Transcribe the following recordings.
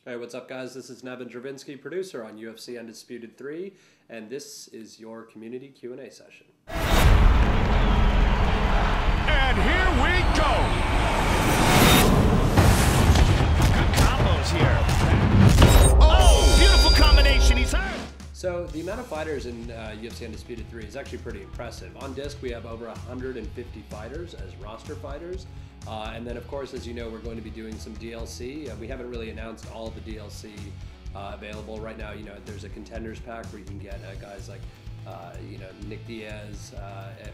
Hey, what's up guys? This is Neven Dravinski, producer on UFC Undisputed 3, and this is your community Q&A session. And here we go! Good combos here. Oh, beautiful combination, he's hurt! So the amount of fighters in UFC Undisputed 3 is actually pretty impressive. On disc we have over 150 fighters as roster fighters. And then of course, as you know, we're going to be doing some DLC. We haven't really announced all the DLC available right now. You know, there's a contenders pack where you can get guys like Nick Diaz,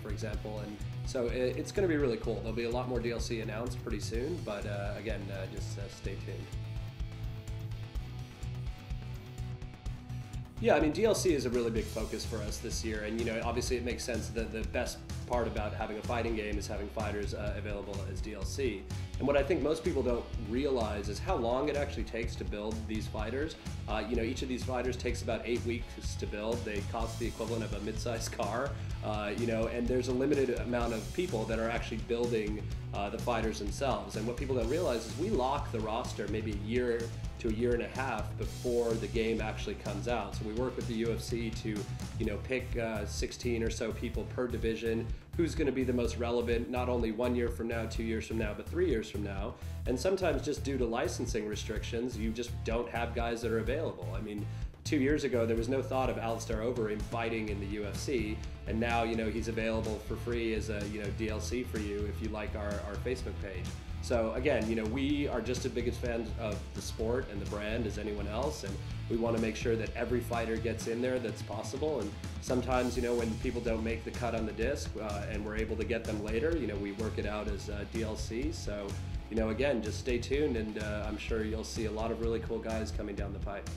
for example, and so it's going to be really cool. There'll be a lot more DLC announced pretty soon, but again, just stay tuned. Yeah, I mean, DLC is a really big focus for us this year, and you know, obviously it makes sense that the best part about having a fighting game is having fighters available as DLC. And what I think most people don't realize is how long it actually takes to build these fighters. You know, each of these fighters takes about 8 weeks to build. They cost the equivalent of a mid-sized car, you know, and there's a limited amount of people that are actually building the fighters themselves. And what people don't realize is we lock the roster maybe a year to a year and a half before the game actually comes out. So we work with the UFC to, you know, pick 16 or so people per division, who's going to be the most relevant, not only 1 year from now, 2 years from now, but 3 years from now. And sometimes just due to licensing restrictions, you just don't have guys that are available. I mean, 2 years ago, there was no thought of Alistair Overeem fighting in the UFC, and now, you know, he's available for free as a, you know, DLC for you if you like our Facebook page. So again, you know, we are just as big as fans of the sport and the brand as anyone else, and we want to make sure that every fighter gets in there that's possible. And sometimes, you know, when people don't make the cut on the disc and we're able to get them later, you know, we work it out as DLC. So, you know, again, just stay tuned, and I'm sure you'll see a lot of really cool guys coming down the pipe.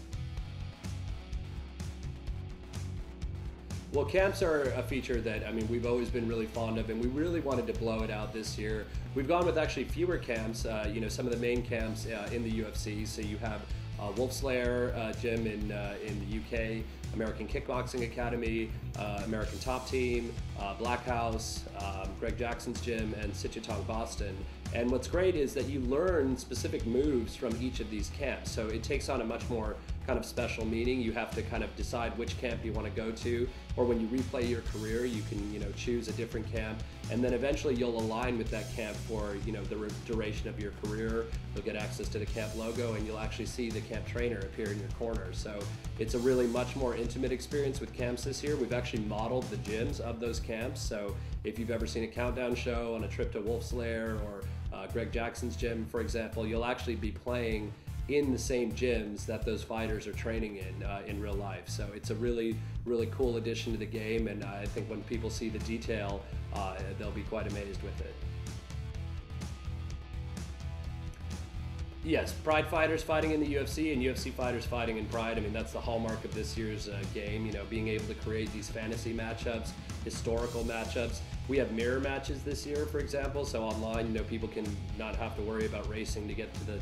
Well, camps are a feature that, I mean, we've always been really fond of, and we really wanted to blow it out this year. We've gone with actually fewer camps, you know, some of the main camps in the UFC. So you have Wolf Slayer gym in the UK, American Kickboxing Academy, American Top Team, Black House, Greg Jackson's gym, and Sityodtong Boston. And what's great is that you learn specific moves from each of these camps. So it takes on a much more kind of special meaning. You have to kind of decide which camp you want to go to, or when you replay your career, you can, you know, choose a different camp, and then eventually you'll align with that camp for, you know, the duration of your career. You'll get access to the camp logo, and you'll actually see the camp trainer appear in your corner. So it's a really much more intimate experience with camps this year. We've actually modeled the gyms of those camps. So if you've ever seen a countdown show on a trip to Wolf Slayer or Greg Jackson's gym, for example, you'll actually be playing in the same gyms that those fighters are training in real life. So it's a really, really cool addition to the game, and I think when people see the detail, they'll be quite amazed with it. Yes, Pride fighters fighting in the UFC and UFC fighters fighting in Pride. I mean, that's the hallmark of this year's game, you know, being able to create these fantasy matchups, historical matchups. We have mirror matches this year, for example, so online, you know, people can not have to worry about racing to get to the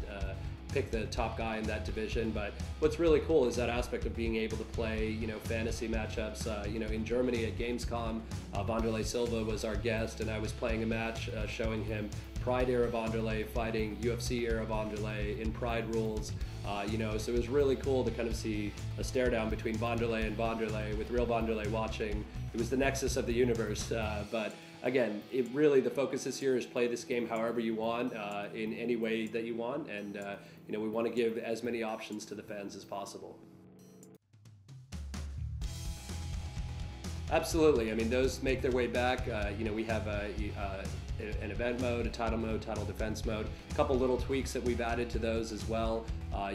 pick the top guy in that division. But what's really cool is that aspect of being able to play, you know, fantasy matchups. You know, in Germany at Gamescom, Wanderlei Silva was our guest, and I was playing a match showing him Pride era Wanderlei fighting UFC era Wanderlei in Pride rules. You know, so it was really cool to kind of see a stare down between Wanderlei and Wanderlei with real Wanderlei watching. It was the nexus of the universe, but again, the focus this year is play this game however you want, in any way that you want, and you know, we want to give as many options to the fans as possible. Absolutely. I mean, those make their way back. You know, we have an event mode, a title defense mode, a couple little tweaks that we've added to those as well.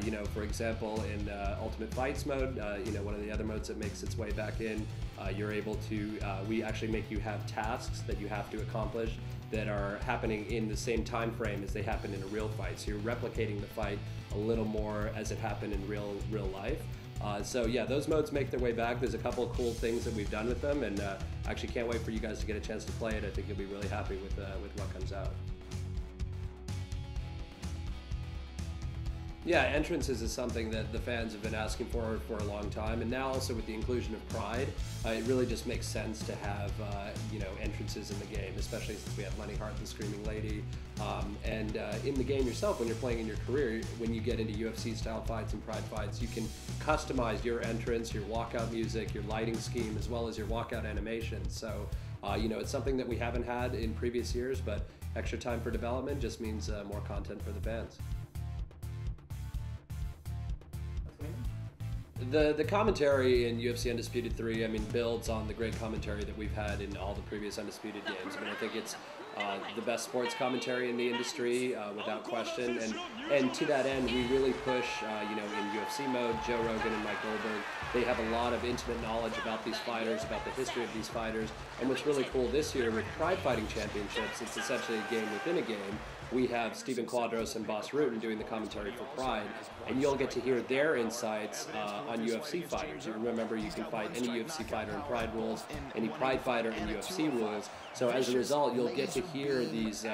You know, for example, in Ultimate Fights mode, you know, one of the other modes that makes its way back in, you're able to, we actually make you have tasks that you have to accomplish that are happening in the same time frame as they happen in a real fight. So you're replicating the fight a little more as it happened in real life. So yeah, those modes make their way back. There's a couple of cool things that we've done with them, and I actually can't wait for you guys to get a chance to play it. I think you'll be really happy with what comes out. Yeah, entrances is something that the fans have been asking for a long time, and now also with the inclusion of Pride, it really just makes sense to have entrances in the game, especially since we have Lenny Hart, the Screaming Lady, and in the game yourself, when you're playing in your career, when you get into UFC style fights and Pride fights, you can customize your entrance, your walkout music, your lighting scheme, as well as your walkout animation. So it's something that we haven't had in previous years, but extra time for development just means more content for the fans. The commentary in UFC Undisputed 3, I mean, builds on the great commentary that we've had in all the previous Undisputed games. I mean, I think it's the best sports commentary in the industry, without question. And to that end, we really push, in UFC mode, Joe Rogan and Mike Goldberg, they have a lot of intimate knowledge about these fighters, about the history of these fighters. And what's really cool this year with Pride Fighting Championships, it's essentially a game within a game. We have Stephen Quadros and Boss Rutan doing the commentary for Pride, and you'll get to hear their insights on UFC fighters. You remember, you can fight any UFC fighter in Pride rules, any Pride fighter in UFC rules. So as a result, you'll get to hear these,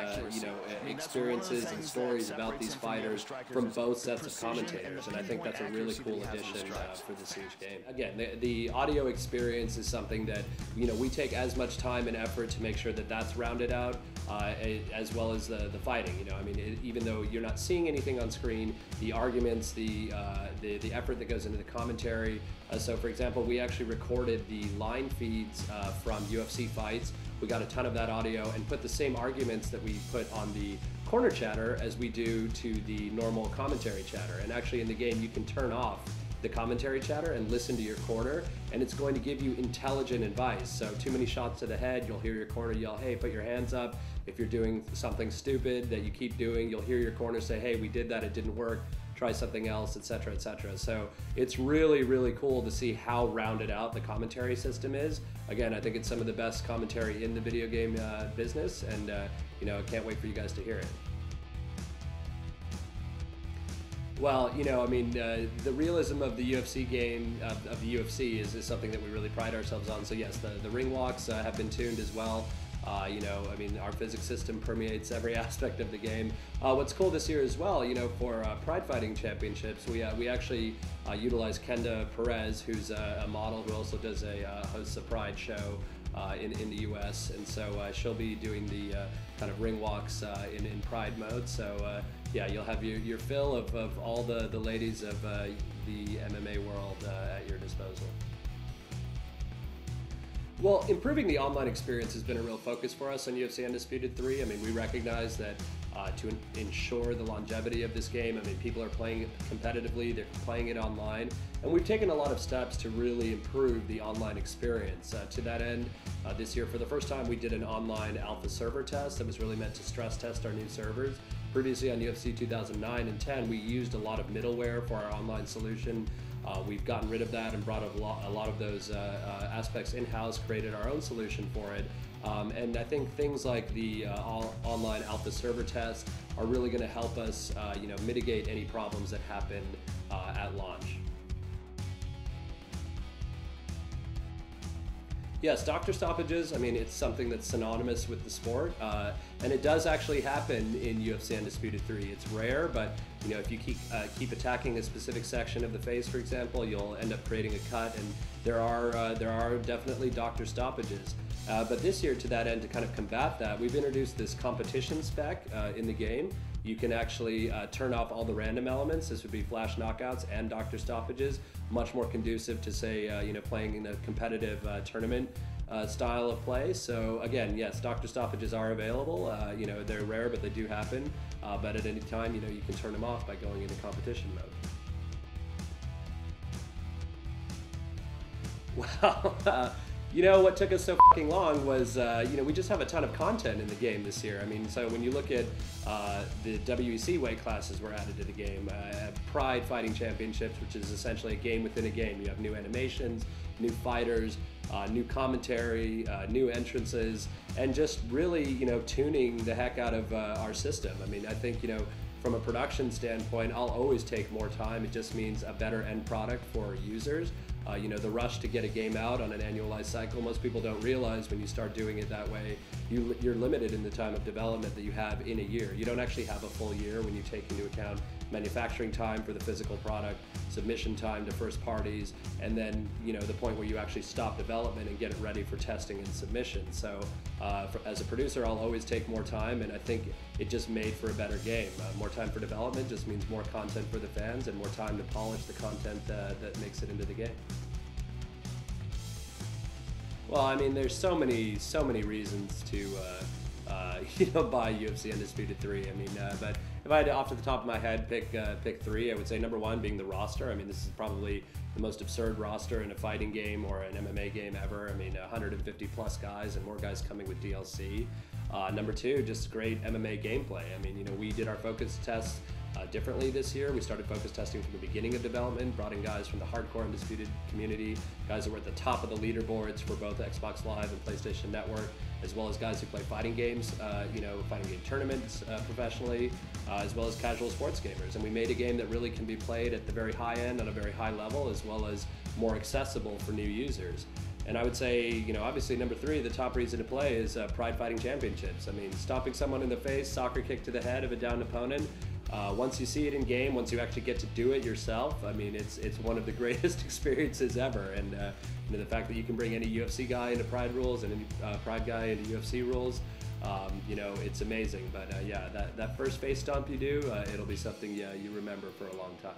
experiences and stories about these fighters from both sets of commentators, and I think that's a really cool addition for this huge game. Again, the audio experience is something that we take as much time and effort to make sure that that's rounded out, as well as the fighting. Even though you're not seeing anything on screen, the arguments, the effort that goes into the commentary. So, for example, we actually recorded the line feeds from UFC fights. We got a ton of that audio and put the same arguments that we put on the corner chatter as we do to the normal commentary chatter. And actually, in the game, you can turn off the commentary chatter and listen to your corner, and it's going to give you intelligent advice. So too many shots to the head, you'll hear your corner yell, hey, put your hands up. If you're doing something stupid that you keep doing, you'll hear your corner say, hey, we did that, it didn't work, try something else, etc., etc. So it's really, really cool to see how rounded out the commentary system is. Again, I think it's some of the best commentary in the video game business, and I can't wait for you guys to hear it. Well, the realism of the UFC game, of the UFC, is something that we really pride ourselves on. So yes, the ring walks have been tuned as well. Our physics system permeates every aspect of the game. What's cool this year as well, for Pride Fighting Championships, we actually utilize Kenda Perez, who's a model who also does hosts a Pride show in the US, and so she'll be doing the kind of ring walks in Pride mode. So yeah, you'll have your fill of all the ladies of the MMA world at your disposal. Well, improving the online experience has been a real focus for us on UFC Undisputed 3. We recognize that to ensure the longevity of this game, people are playing it competitively, they're playing it online, and we've taken a lot of steps to really improve the online experience. To that end, this year, for the first time, we did an online alpha server test that was really meant to stress test our new servers. Previously on UFC 2009 and 10, we used a lot of middleware for our online solution. We've gotten rid of that and brought a lot of those aspects in-house, created our own solution for it. And I think things like the online alpha server test are really going to help us mitigate any problems that happen at launch. Yes, doctor stoppages, it's something that's synonymous with the sport, and it does actually happen in UFC Undisputed 3. It's rare, but if you keep attacking a specific section of the face, for example, you'll end up creating a cut, and there are definitely doctor stoppages. But this year, to that end, to kind of combat that, we've introduced this competition spec in the game. You can actually turn off all the random elements. This would be flash knockouts and doctor stoppages, much more conducive to, say, playing in a competitive tournament style of play. So again, yes, doctor stoppages are available. They're rare, but they do happen. But at any time, you can turn them off by going into competition mode. Well, what took us so fucking long was, we just have a ton of content in the game this year. So when you look at the WEC weight classes were added to the game, Pride Fighting Championships, which is essentially a game within a game. You have new animations, new fighters, new commentary, new entrances, and just really, tuning the heck out of our system. I think, from a production standpoint, I'll always take more time. It just means a better end product for users. The rush to get a game out on an annualized cycle, most people don't realize when you start doing it that way, you're limited in the time of development that you have in a year. You don't actually have a full year when you take into account manufacturing time for the physical product, submission time to first parties, and then the point where you actually stop development and get it ready for testing and submission. So as a producer, I'll always take more time, and I think it just made for a better game. More time for development just means more content for the fans and more time to polish the content that makes it into the game. Well, I mean, there's so many reasons to buy UFC Undisputed 3. I mean, but if I had to, off the top of my head, pick 3, I would say number 1 being the roster. I mean, this is probably the most absurd roster in a fighting game or an MMA game ever. I mean, 150 plus guys and more guys coming with DLC. Number 2, just great MMA gameplay. I mean, we did our focus tests differently this year. We started focus testing from the beginning of development, brought in guys from the hardcore Undisputed community, guys that were at the top of the leaderboards for both Xbox Live and PlayStation Network, as well as guys who play fighting games, fighting game tournaments professionally, as well as casual sports gamers. And we made a game that really can be played at the very high end on a very high level, as well as more accessible for new users. And I would say, obviously number 3, the top reason to play is Pride Fighting Championships. I mean, stomping someone in the face, soccer kick to the head of a downed opponent. Once you see it in game, once you actually get to do it yourself, I mean, it's one of the greatest experiences ever. And the fact that you can bring any UFC guy into Pride rules and any Pride guy into UFC rules, it's amazing. But yeah, that first face stomp you do, it'll be something you remember for a long time.